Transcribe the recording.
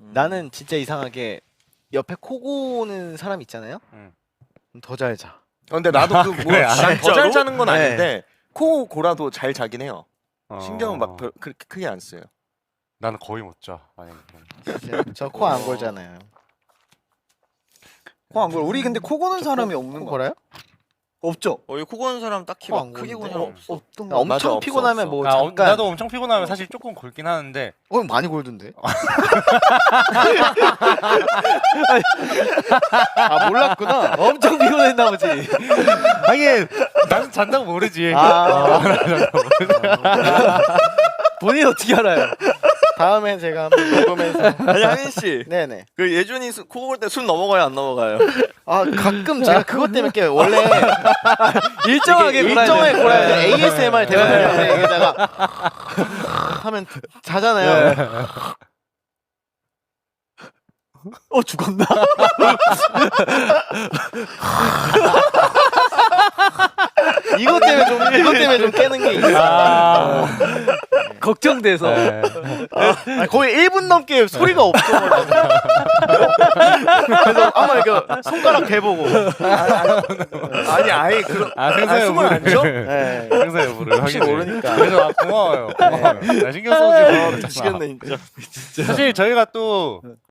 나는 진짜 이상하게 옆에 코 고는 사람 있잖아요. 더 잘 자. 근데 나도 그 뭐 그래, 더 잘 자는 건 네. 아닌데 코 골아도 잘 자긴 해요. 신경은 막 별... 그렇게 크게 안 써요. 나는 거의 못 자. 만약에 저 코 안 골잖아요. 코 안 골. 우리 근데 코 고는 사람이 없는 거 골아요? 없죠? 여기 코 고는 사람 딱히 막 크게 고는 사람 없어. 없던 야, 엄청 맞아, 없어, 피곤하면 없어. 뭐 아, 잠깐. 나도 엄청 피곤하면 사실 조금 골긴 하는데 많이 골던데. 몰랐구나. 엄청 피곤했나 보지. 하긴 나는 잔다고 모르지. 본인 어떻게 알아요? 다음에 제가 한번 녹음해서. 아니 항인 씨, 네네. 그 예준이 코 골 때 술 넘어가요 안 넘어가요? 가끔 제가 그것 때문에 깨요. 원래 일정하게 일정하게 골아야 돼. ASMR 되거든요. 여기다가 하면 자잖아요. 죽었나? 이것 때문에 좀 깨는 게 있어요. 걱정돼서. 거의 1분 넘게 소리가 없어가지고. 그래서 아마 이거 손가락 대보고. 아니 아예 그런 생사 숨을 안 쉬어? 네. 생사 여부를 혹시 확인해. 모르니까. 그래서 고마워요. 나 신경 써주고. 미치겠네 진짜. 사실 저희가 또